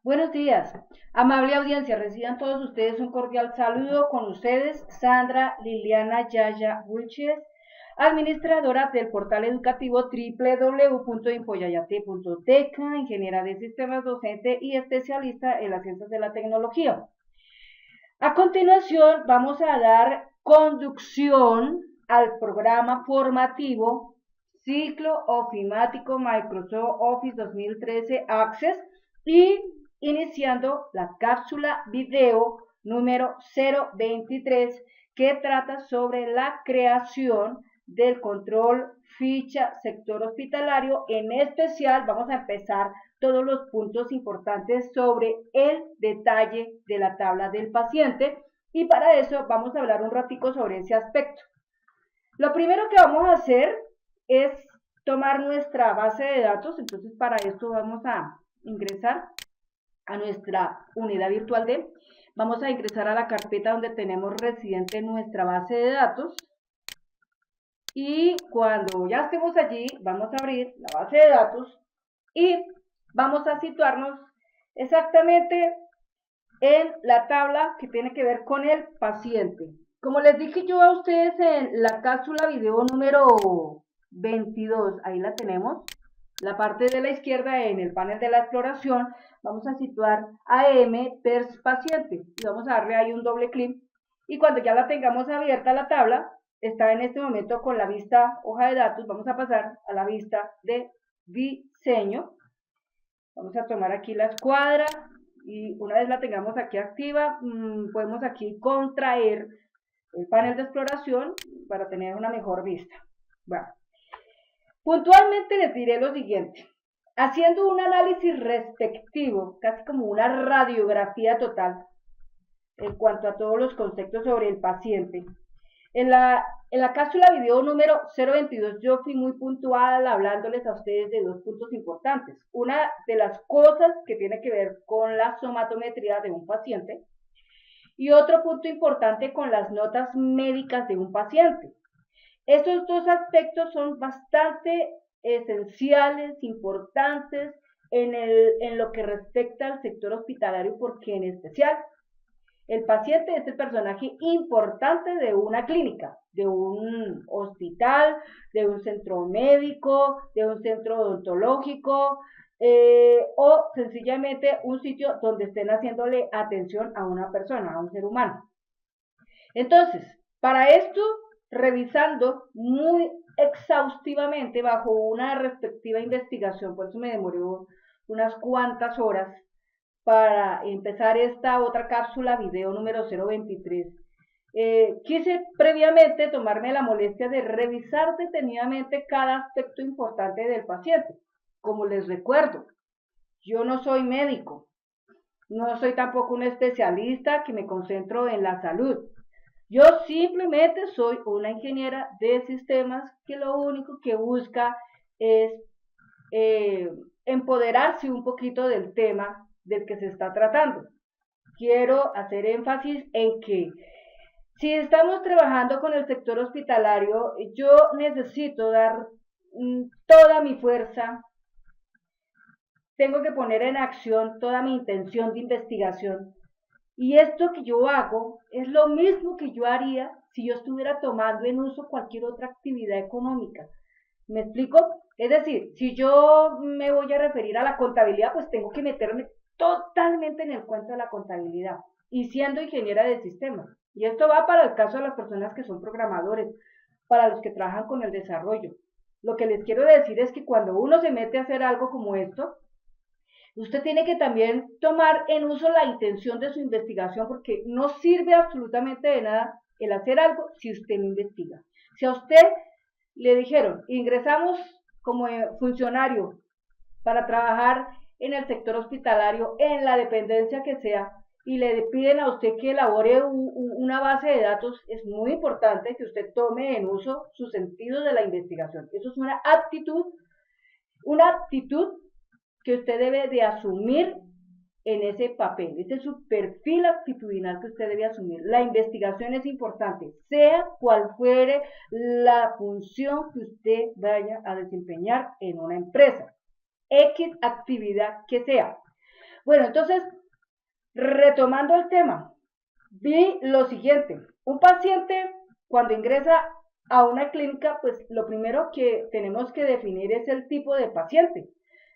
Buenos días, amable audiencia, reciban todos ustedes un cordial saludo. Con ustedes, Sandra Liliana Yaya Wilches, administradora del portal educativo www.infoyayate.tech, ingeniera de sistemas, docente y especialista en las ciencias de la tecnología. A continuación, vamos a dar conducción al programa formativo Ciclo Ofimático Microsoft Office 2013 Access y iniciando la cápsula video número 023 que trata sobre la creación del control ficha sector hospitalario. En especial vamos a empezar todos los puntos importantes sobre el detalle de la tabla del paciente y para eso vamos a hablar un ratico sobre ese aspecto. Lo primero que vamos a hacer es tomar nuestra base de datos. Entonces para esto vamos a ingresar a nuestra unidad virtual vamos a ingresar a la carpeta donde tenemos residente nuestra base de datos y cuando ya estemos allí vamos a abrir la base de datos y vamos a situarnos exactamente en la tabla que tiene que ver con el paciente. Como les dije yo a ustedes en la cápsula video número 22, ahí la tenemos, la parte de la izquierda en el panel de la exploración, vamos a situar AM PERS paciente y vamos a darle ahí un doble clic y cuando ya la tengamos abierta la tabla, está en este momento con la vista hoja de datos, vamos a pasar a la vista de diseño, vamos a tomar aquí la escuadra y una vez la tengamos aquí activa, podemos aquí contraer el panel de exploración para tener una mejor vista. Bueno. Puntualmente les diré lo siguiente, haciendo un análisis respectivo, casi como una radiografía total en cuanto a todos los conceptos sobre el paciente. En la cápsula video número 022 yo fui muy puntual hablándoles a ustedes de dos puntos importantes. Una de las cosas que tiene que ver con la somatometría de un paciente y otro punto importante con las notas médicas de un paciente. Estos dos aspectos son bastante esenciales, importantes en lo que respecta al sector hospitalario porque en especial el paciente es el personaje importante de una clínica, de un hospital, de un centro médico, de un centro odontológico o sencillamente un sitio donde estén haciéndole atención a una persona, a un ser humano. Entonces, para esto, revisando muy exhaustivamente bajo una respectiva investigación, por eso me demoré unas cuantas horas para empezar esta otra cápsula video número 023. Quise previamente tomarme la molestia de revisar detenidamente cada aspecto importante del paciente. Como les recuerdo, yo no soy médico, no soy tampoco un especialista que me concentro en la salud. Yo simplemente soy una ingeniera de sistemas que lo único que busca es empoderarse un poquito del tema del que se está tratando. Quiero hacer énfasis en que si estamos trabajando con el sector hospitalario, yo necesito dar toda mi fuerza, tengo que poner en acción toda mi intención de investigación. Y esto que yo hago es lo mismo que yo haría si yo estuviera tomando en uso cualquier otra actividad económica. ¿Me explico? Es decir, si yo me voy a referir a la contabilidad, pues tengo que meterme totalmente en el cuento de la contabilidad y siendo ingeniera de sistemas. Y esto va para el caso de las personas que son programadores, para los que trabajan con el desarrollo. Lo que les quiero decir es que cuando uno se mete a hacer algo como esto, usted tiene que también tomar en uso la intención de su investigación porque no sirve absolutamente de nada el hacer algo si usted no investiga. Si a usted le dijeron, ingresamos como funcionario para trabajar en el sector hospitalario, en la dependencia que sea, y le piden a usted que elabore una base de datos, es muy importante que usted tome en uso su sentido de la investigación. Eso es una actitud que usted debe de asumir en ese papel. Ese es su perfil actitudinal que usted debe asumir. La investigación es importante, sea cual fuere la función que usted vaya a desempeñar en una empresa. X actividad que sea. Bueno, entonces, retomando el tema, vi lo siguiente. Un paciente cuando ingresa a una clínica, pues lo primero que tenemos que definir es el tipo de paciente.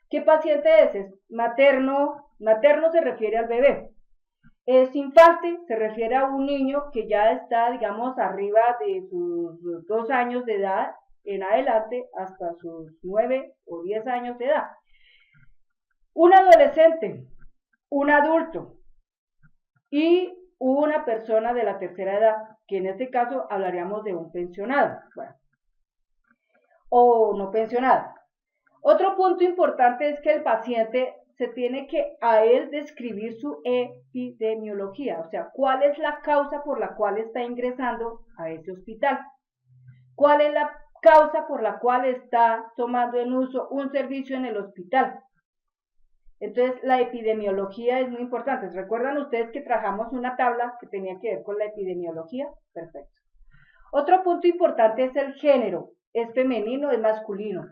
¿Qué paciente es? ¿Es materno? Materno se refiere al bebé. Es infante, se refiere a un niño que ya está, digamos, arriba de sus 2 años de edad en adelante hasta sus 9 o 10 años de edad. Un adolescente, un adulto y una persona de la tercera edad, que en este caso hablaríamos de un pensionado, bueno, o no pensionado. Otro punto importante es que el paciente se tiene que a él describir su epidemiología, o sea, cuál es la causa por la cual está ingresando a ese hospital, cuál es la causa por la cual está tomando en uso un servicio en el hospital. Entonces, la epidemiología es muy importante. ¿Recuerdan ustedes que trabajamos una tabla que tenía que ver con la epidemiología? Perfecto. Otro punto importante es el género. ¿Es femenino o es masculino?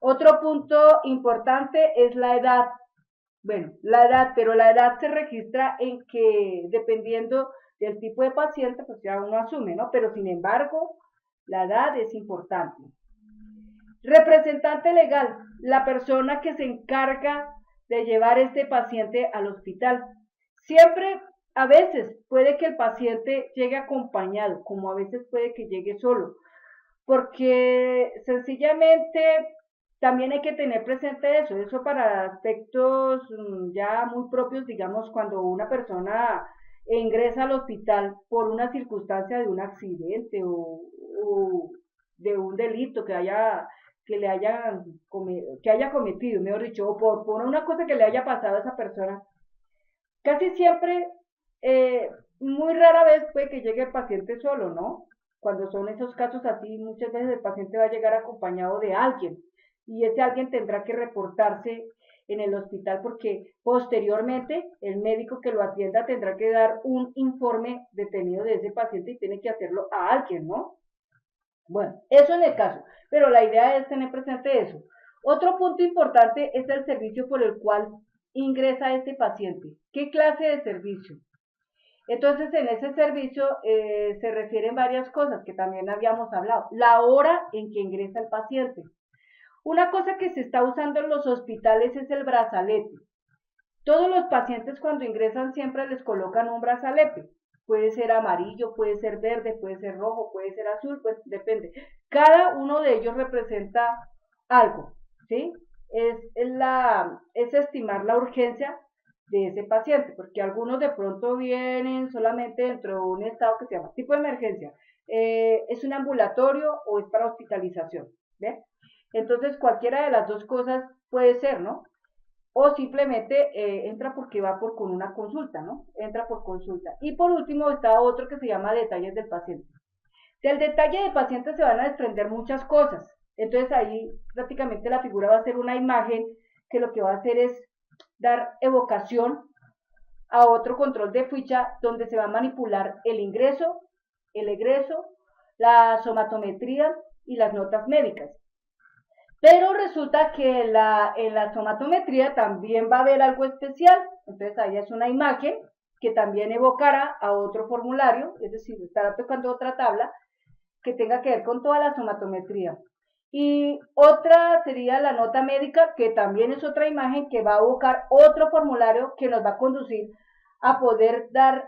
Otro punto importante es la edad. Bueno, la edad, pero la edad se registra en que dependiendo del tipo de paciente, pues ya uno asume, ¿no? Pero sin embargo, la edad es importante. Representante legal, la persona que se encarga de llevar este paciente al hospital. Siempre, a veces, puede que el paciente llegue acompañado, como a veces puede que llegue solo, porque sencillamente también hay que tener presente eso para aspectos ya muy propios, digamos, cuando una persona ingresa al hospital por una circunstancia de un accidente o de un delito que haya cometido, mejor dicho, o por una cosa que le haya pasado a esa persona, casi siempre, muy rara vez puede que llegue el paciente solo, ¿no? Cuando son esos casos así, muchas veces el paciente va a llegar acompañado de alguien y ese alguien tendrá que reportarse en el hospital porque posteriormente el médico que lo atienda tendrá que dar un informe detenido de ese paciente y tiene que hacerlo a alguien, ¿no? Bueno, eso en el caso, pero la idea es tener presente eso. Otro punto importante es el servicio por el cual ingresa este paciente. ¿Qué clase de servicio? Entonces, en ese servicio se refieren varias cosas que también habíamos hablado. La hora en que ingresa el paciente. Una cosa que se está usando en los hospitales es el brazalete. Todos los pacientes cuando ingresan siempre les colocan un brazalete. Puede ser amarillo, puede ser verde, puede ser rojo, puede ser azul, pues depende. Cada uno de ellos representa algo, ¿sí? Es estimar la urgencia de ese paciente, porque algunos de pronto vienen solamente dentro de un estado que se llama tipo de emergencia. ¿Es un ambulatorio o es para hospitalización? ¿Ve? Entonces, cualquiera de las dos cosas puede ser, ¿no? O simplemente entra porque va con una consulta, ¿no? Entra por consulta. Y por último está otro que se llama detalles del paciente. Del detalle del paciente se van a desprender muchas cosas. Entonces ahí prácticamente la figura va a ser una imagen que lo que va a hacer es dar evocación a otro control de ficha donde se va a manipular el ingreso, el egreso, la somatometría y las notas médicas. Pero resulta que en la somatometría también va a haber algo especial. Entonces ahí es una imagen que también evocará a otro formulario, es decir, estará tocando otra tabla que tenga que ver con toda la somatometría. Y otra sería la nota médica, que también es otra imagen que va a evocar otro formulario que nos va a conducir a poder dar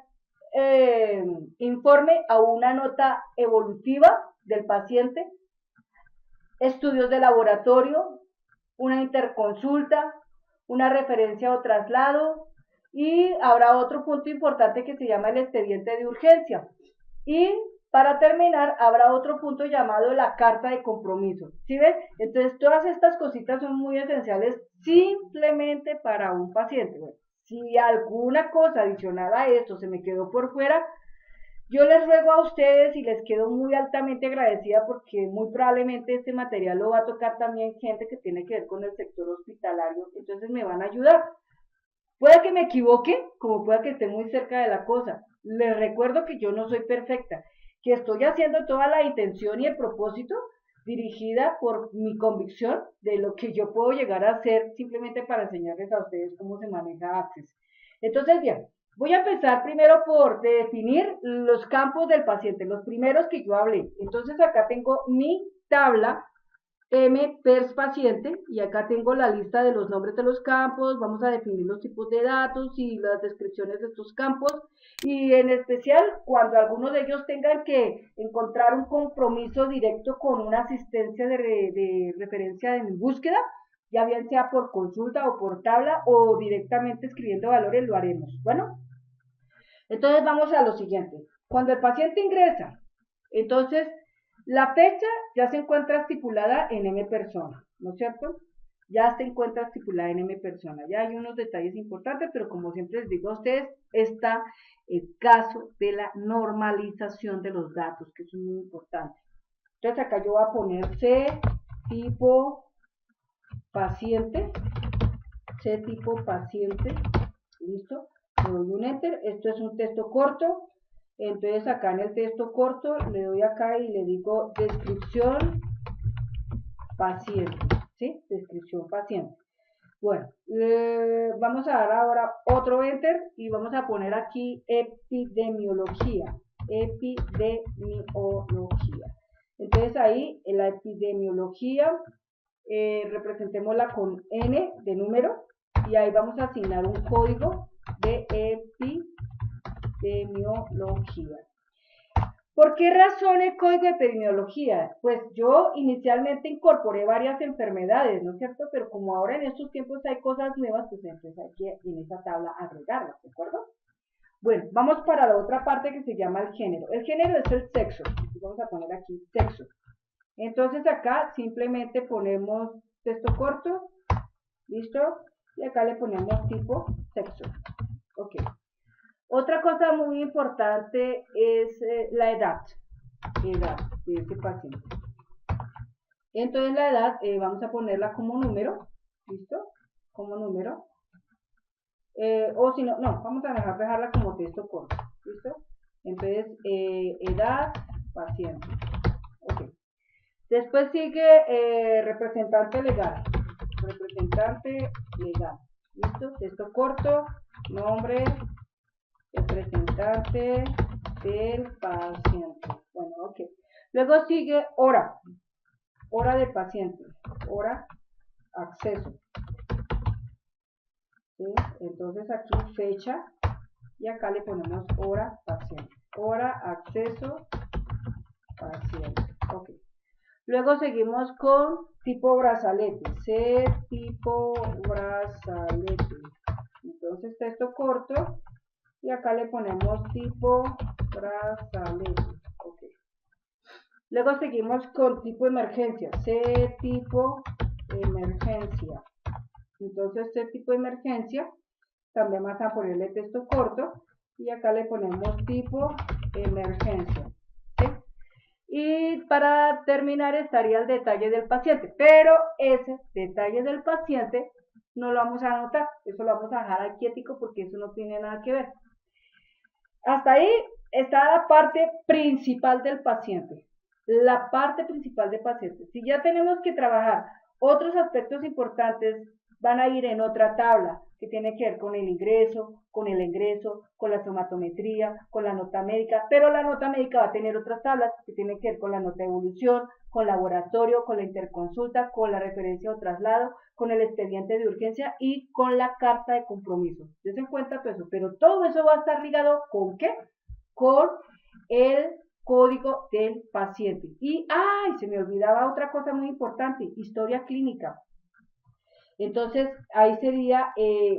informe a una nota evolutiva del paciente, estudios de laboratorio, una interconsulta, una referencia o traslado, y habrá otro punto importante que se llama el expediente de urgencia. Y para terminar, habrá otro punto llamado la carta de compromiso. ¿Sí ves? Entonces, todas estas cositas son muy esenciales simplemente para un paciente. Bueno, si alguna cosa adicional a esto se me quedó por fuera, yo les ruego a ustedes y les quedo muy altamente agradecida porque muy probablemente este material lo va a tocar también gente que tiene que ver con el sector hospitalario, entonces me van a ayudar. Puede que me equivoque, como pueda que esté muy cerca de la cosa. Les recuerdo que yo no soy perfecta, que estoy haciendo toda la intención y el propósito dirigida por mi convicción de lo que yo puedo llegar a hacer simplemente para enseñarles a ustedes cómo se maneja Access. Entonces, bien, voy a empezar primero por definir los campos del paciente, los primeros que yo hablé. Entonces, acá tengo mi tabla MPERS paciente y acá tengo la lista de los nombres de los campos, vamos a definir los tipos de datos y las descripciones de estos campos y en especial cuando algunos de ellos tengan que encontrar un compromiso directo con una asistencia de referencia en búsqueda, ya bien sea por consulta o por tabla o directamente escribiendo valores, lo haremos. Bueno, entonces vamos a lo siguiente. Cuando el paciente ingresa, entonces la fecha ya se encuentra estipulada en M persona, ¿no es cierto? Ya se encuentra estipulada en M persona. Ya hay unos detalles importantes, pero como siempre les digo a ustedes, está el caso de la normalización de los datos, que es muy importante. Entonces acá yo voy a poner C tipo paciente, C tipo paciente, ¿listo? Le doy un enter, esto es un texto corto. Entonces acá en el texto corto le doy acá y le digo descripción paciente, ¿sí? Descripción paciente. Bueno, vamos a dar ahora otro enter y vamos a poner aquí epidemiología, epidemiología. Entonces ahí en la epidemiología representémosla con N de número y ahí vamos a asignar un código de epidemiología. ¿Por qué razón el código de epidemiología? Pues yo inicialmente incorporé varias enfermedades, ¿no es cierto? Pero como ahora en estos tiempos hay cosas nuevas, pues entonces hay que en esa tabla agregarlas, ¿de acuerdo? Bueno, vamos para la otra parte que se llama el género. El género es el sexo. Vamos a poner aquí sexo. Entonces acá simplemente ponemos texto corto, ¿listo? Y acá le ponemos tipo sexo. Ok. Otra cosa muy importante es la edad de este paciente. Entonces la edad vamos a ponerla como número, ¿listo? Como número. O si no, no, vamos a dejarla como texto corto, ¿listo? Entonces, edad, paciente. Ok. Después sigue representante legal. Representante legal. ¿Listo? Texto corto, nombre, representante del paciente. Bueno, ok. Luego sigue hora. Hora del paciente. Hora, acceso. ¿Sí? Entonces aquí fecha y acá le ponemos hora, paciente. Hora, acceso, paciente. Ok. Luego seguimos con tipo brazalete. C tipo brazalete. Entonces texto corto. Y acá le ponemos tipo brazalete. Okay. Luego seguimos con tipo emergencia. C tipo emergencia. Entonces, C tipo emergencia. También vamos a ponerle texto corto. Y acá le ponemos tipo emergencia. ¿Sí? Y para terminar estaría el detalle del paciente. Pero ese detalle del paciente no lo vamos a anotar. Eso lo vamos a dejar aquí quietico porque eso no tiene nada que ver. Hasta ahí está la parte principal del paciente. La parte principal del paciente. Si ya tenemos que trabajar otros aspectos importantes, van a ir en otra tabla que tiene que ver con el ingreso, con el egreso, con la somatometría, con la nota médica, pero la nota médica va a tener otras tablas que tienen que ver con la nota de evolución, con laboratorio, con la interconsulta, con la referencia o traslado, con el expediente de urgencia y con la carta de compromiso. Dense en cuenta todo eso, pero todo eso va a estar ligado ¿con qué? Con el código del paciente. Y, ¡ay! Se me olvidaba otra cosa muy importante, historia clínica. Entonces, ahí sería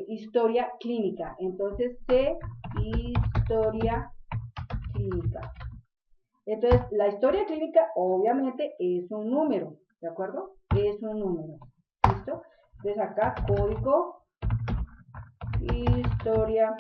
historia clínica. Entonces, C, historia clínica. Entonces, la historia clínica obviamente es un número, ¿de acuerdo? Es un número, ¿listo? Entonces acá, código, historia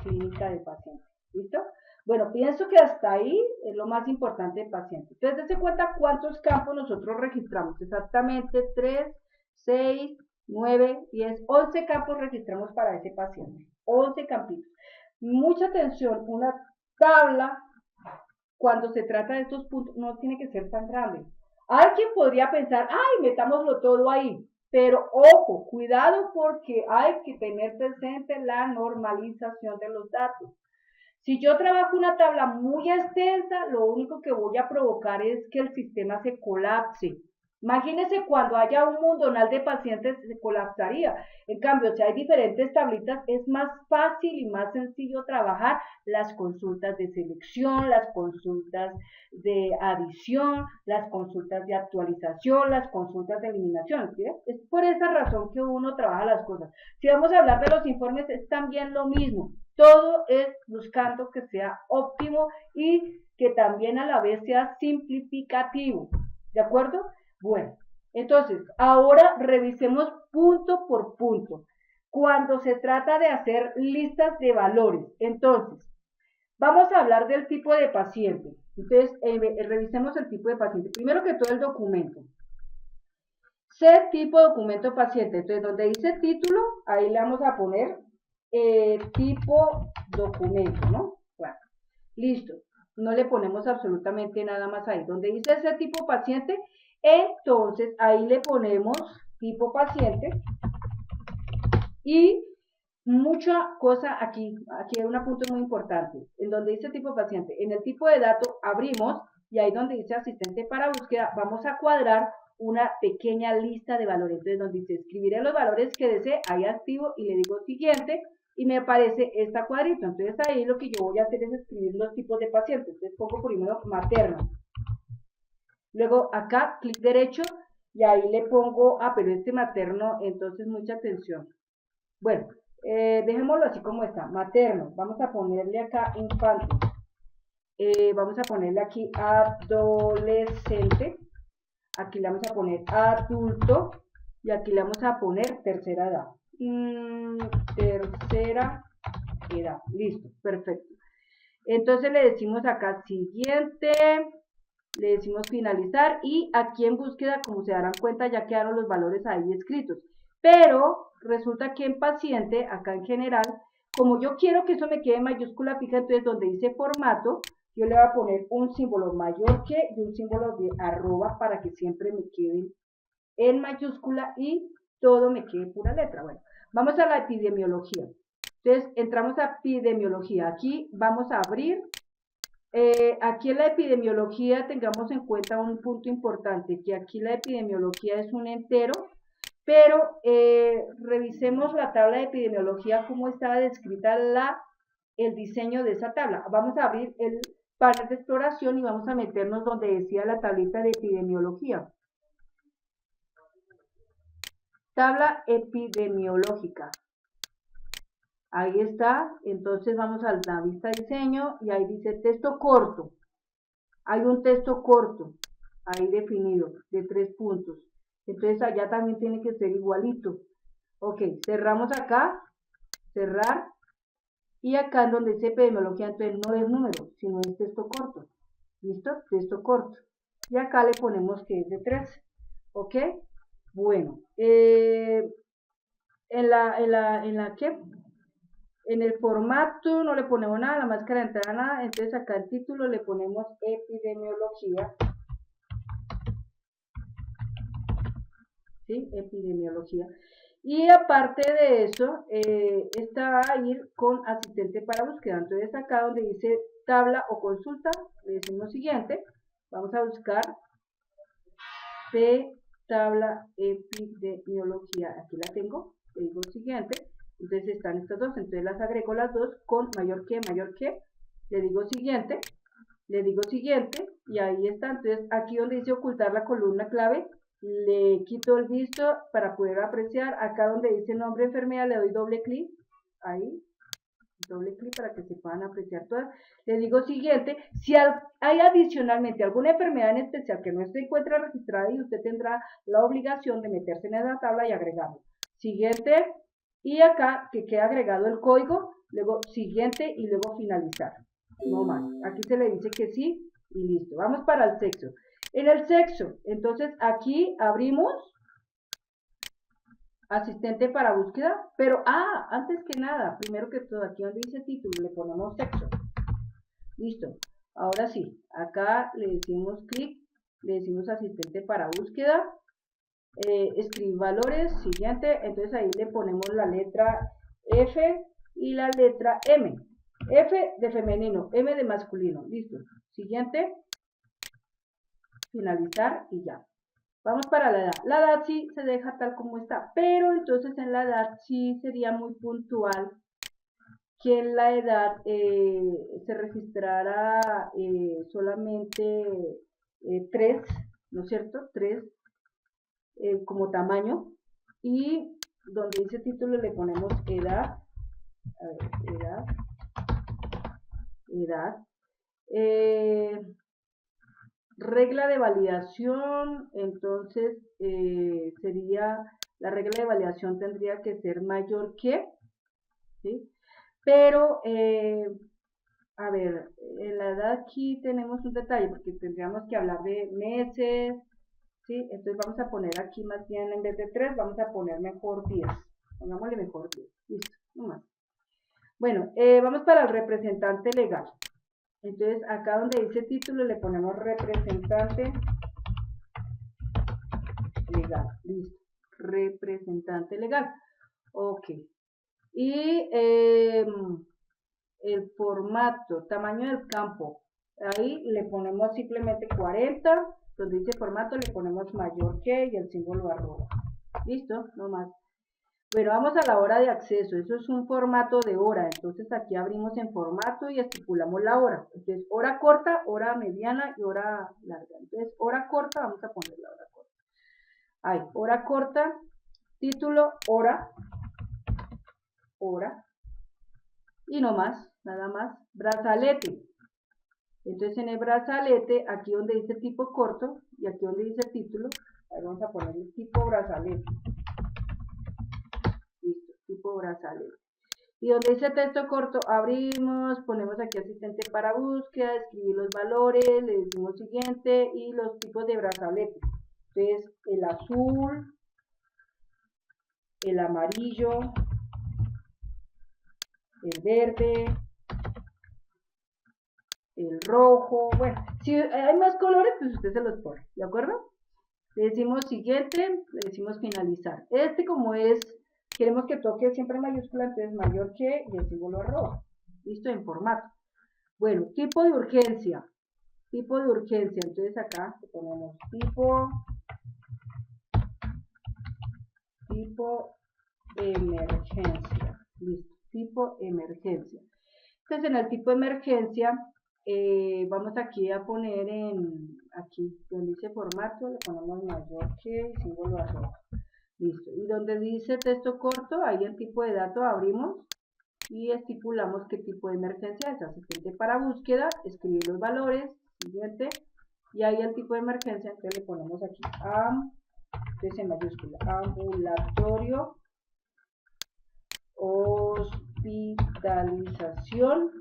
clínica del paciente, ¿listo? Bueno, pienso que hasta ahí es lo más importante del paciente. Entonces, dése cuenta cuántos campos nosotros registramos. Exactamente 3, 6, 9, 10, 11 campos registramos para ese paciente. 11 campitos. Mucha atención, una tabla, cuando se trata de estos puntos, no tiene que ser tan grande. Alguien podría pensar, ay, metámoslo todo ahí. Pero ojo, cuidado porque hay que tener presente la normalización de los datos. Si yo trabajo una tabla muy extensa, lo único que voy a provocar es que el sistema se colapse. Imagínense cuando haya un mundonal de pacientes, se colapsaría. En cambio, si hay diferentes tablitas, es más fácil y más sencillo trabajar las consultas de selección, las consultas de adición, las consultas de actualización, las consultas de eliminación. ¿Sí? Es por esa razón que uno trabaja las cosas. Si vamos a hablar de los informes, es también lo mismo. Todo es buscando que sea óptimo y que también a la vez sea simplificativo. ¿De acuerdo? Bueno, entonces, ahora revisemos punto por punto. Cuando se trata de hacer listas de valores, entonces, vamos a hablar del tipo de paciente. Entonces, revisemos el tipo de paciente. Primero que todo, el documento. Set tipo documento paciente. Entonces, donde dice título, ahí le vamos a poner tipo documento, ¿no? Bueno, listo. No le ponemos absolutamente nada más ahí. Donde dice ese tipo paciente, entonces ahí le ponemos tipo paciente y mucha cosa aquí hay un punto muy importante. En donde dice tipo paciente, en el tipo de dato abrimos y ahí donde dice asistente para búsqueda, vamos a cuadrar una pequeña lista de valores. Entonces, donde dice escribiré los valores que desee, ahí activo y le digo siguiente y me aparece esta cuadrito. Entonces, ahí lo que yo voy a hacer es escribir los tipos de pacientes. Entonces, pongo primero materno. Luego, acá, clic derecho y ahí le pongo, pero este materno, entonces, mucha atención. Bueno, dejémoslo así como está, materno. Vamos a ponerle acá infante. Vamos a ponerle aquí adolescente. Aquí le vamos a poner adulto y aquí le vamos a poner tercera edad. Tercera edad. Listo, perfecto. Entonces le decimos acá siguiente, le decimos finalizar y aquí en búsqueda, como se darán cuenta, ya quedaron los valores ahí escritos. Pero resulta que en paciente, acá en general, como yo quiero que eso me quede en mayúscula fija, entonces donde dice formato, yo le voy a poner un símbolo mayor que y un símbolo de arroba para que siempre me quede en mayúscula y todo me quede pura letra. Bueno, vamos a la epidemiología. Entonces, entramos a epidemiología. Aquí vamos a abrir. Aquí en la epidemiología tengamos en cuenta un punto importante, que aquí la epidemiología es un entero, pero revisemos la tabla de epidemiología, cómo estaba descrita el diseño de esa tabla. Vamos a abrir el panel de exploración y vamos a meternos donde decía la tablita de epidemiología. Tabla epidemiológica. Ahí está, entonces vamos a la vista de diseño y ahí dice texto corto. Hay un texto corto, ahí definido, de 3 puntos. Entonces allá también tiene que ser igualito. Ok, cerramos acá, cerrar. Y acá en donde dice epidemiología, entonces no es número, sino es texto corto. ¿Listo? Texto corto. Y acá le ponemos que es de 3. ¿Ok? Bueno, en el formato no le ponemos nada, la máscara de entrada nada, entonces acá el título le ponemos epidemiología. ¿Sí? Epidemiología. Y aparte de eso, esta va a ir con asistente para búsqueda. Entonces acá donde dice tabla o consulta, le decimos siguiente, vamos a buscar tabla epidemiología, aquí la tengo, le digo siguiente, entonces están estas dos, entonces las agrego las dos con mayor que, le digo siguiente, y ahí está. Entonces aquí donde dice ocultar la columna clave, le quito el visto para poder apreciar. Acá donde dice nombre de enfermedad le doy doble clic, ahí, doble clic para que se puedan apreciar todas. Les digo siguiente, si hay adicionalmente alguna enfermedad en especial que no se encuentra registrada, y usted tendrá la obligación de meterse en esa tabla y agregarlo. Siguiente, y acá que quede agregado el código, luego siguiente y luego finalizar. No más. Aquí se le dice que sí y listo. Vamos para el sexo. En el sexo, entonces aquí abrimos asistente para búsqueda, pero antes que nada, primero que todo, aquí donde dice título, le ponemos sexo. Listo. Ahora sí, acá le decimos clic, le decimos asistente para búsqueda, escribir valores, siguiente, entonces ahí le ponemos la letra F y la letra M. F de femenino, M de masculino, listo. Siguiente, finalizar y ya. Vamos para la edad. La edad sí se deja tal como está, pero entonces en la edad sí sería muy puntual que en la edad se registrara solamente 3, ¿no es cierto? 3 como tamaño, y donde dice título le ponemos edad, a ver, edad, regla de validación, entonces sería, la regla de validación tendría que ser mayor que, ¿sí? Pero, a ver, en la edad aquí tenemos un detalle, porque tendríamos que hablar de meses, ¿sí? Entonces vamos a poner aquí más bien, en vez de 3, vamos a poner mejor 10. Pongámosle mejor 10. Listo, no más. Bueno, vamos para el representante legal. Entonces, acá donde dice título le ponemos representante legal. Listo. Representante legal. Ok. Y el formato, tamaño del campo. Ahí le ponemos simplemente 40. Donde dice formato le ponemos mayor que y el símbolo arroba. Listo, no más. Bueno, vamos a la hora de acceso. Eso es un formato de hora. Entonces aquí abrimos en formato y estipulamos la hora. Entonces, hora corta, hora mediana y hora larga. Entonces, hora corta, vamos a poner la hora corta. Ahí, hora corta, título, hora, y no más, nada más. Brazalete. Entonces, en el brazalete, aquí donde dice tipo corto y aquí donde dice título, ahí vamos a poner el tipo brazalete. Listo, tipo brazalete. Y donde dice texto corto, abrimos, ponemos aquí asistente para búsqueda, escribir los valores, le decimos siguiente y los tipos de brazalete. Entonces, el azul, el amarillo, el verde, el rojo. Bueno, si hay más colores, pues usted se los pone, ¿de acuerdo? Le decimos siguiente, le decimos finalizar. Como es, queremos que toque siempre en mayúscula, entonces mayor que y el símbolo arroba. Listo, en formato. Bueno, tipo de urgencia. Tipo de urgencia. Entonces acá ponemos tipo emergencia. Listo, tipo emergencia. Entonces en el tipo de emergencia vamos aquí a poner aquí donde dice formato, le ponemos mayor que y símbolo arroba. Listo. Y donde dice texto corto, ahí el tipo de dato abrimos y estipulamos qué tipo de emergencia es. Asistente para búsqueda, escribir los valores, siguiente, y ahí el tipo de emergencia, entonces le ponemos aquí entonces en mayúscula, ambulatorio, hospitalización,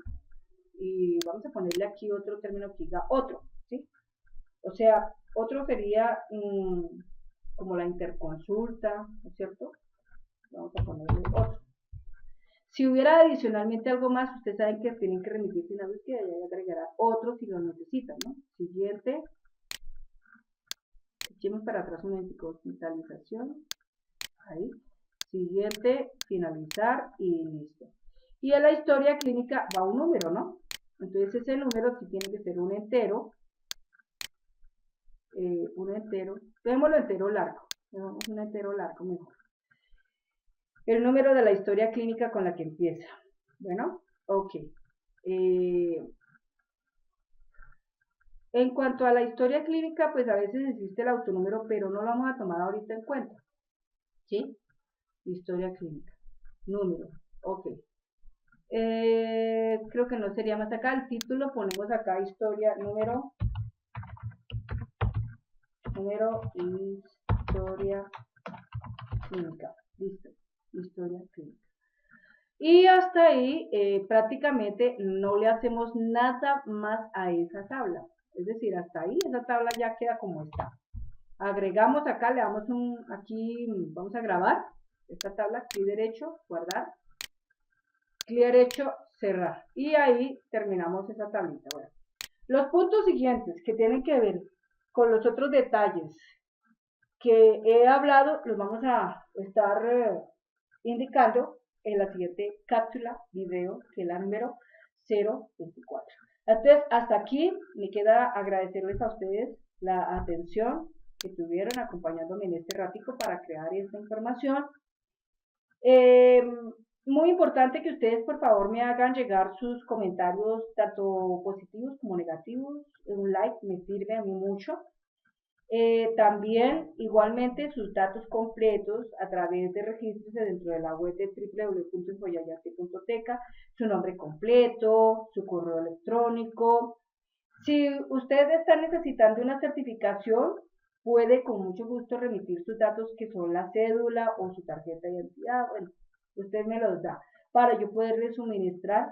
y vamos a ponerle aquí otro término que diga otro, ¿sí? O sea, otro sería como la interconsulta, ¿no es cierto? Vamos a ponerle otro. Si hubiera adicionalmente algo más, ustedes saben que tienen que remitirse una búsqueda y ahí agregará otro si lo necesitan, ¿no? Siguiente. Echemos para atrás un momentico, hospitalización. Ahí. Siguiente, finalizar y listo. Y en la historia clínica va un número, ¿no? Entonces ese número sí tiene que ser un entero. Démoslo entero largo. Dejamos un entero largo mejor. El número de la historia clínica con la que empieza. Bueno, ok. En cuanto a la historia clínica, pues a veces existe el autonúmero, pero no lo vamos a tomar ahorita en cuenta. ¿Sí? Historia clínica. Número. Ok. Creo que no sería más acá, el título ponemos acá historia número historia clínica, listo, historia clínica. Y hasta ahí prácticamente no le hacemos nada más a esa tabla, es decir, hasta ahí esa tabla ya queda como está. Agregamos acá, le damos aquí vamos a grabar esta tabla, clic derecho, guardar, clic derecho, cerrar, y ahí terminamos esa tablita. Bueno, los puntos siguientes que tienen que ver con los otros detalles que he hablado, los vamos a estar indicando en la siguiente cápsula video, que es la número 024. Entonces, hasta aquí me queda agradecerles a ustedes la atención que tuvieron acompañándome en este ratico para crear esta información. Muy importante que ustedes por favor me hagan llegar sus comentarios tanto positivos como negativos. Un like me sirve a mí mucho. También igualmente sus datos completos a través de registros dentro de la web de www.infoyayarte.teca, su nombre completo, su correo electrónico. Si usted está necesitando una certificación, puede con mucho gusto remitir sus datos que son la cédula o su tarjeta de identidad. Bueno, usted me los da para yo poderle suministrar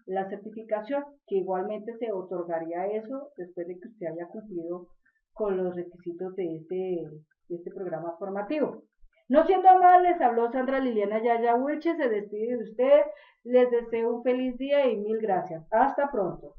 la certificación, que igualmente se otorgaría eso después de que usted haya cumplido con los requisitos de este programa formativo. No siendo más, les habló Sandra Liliana Yaya Wilche, se despide de usted, les deseo un feliz día y mil gracias. Hasta pronto.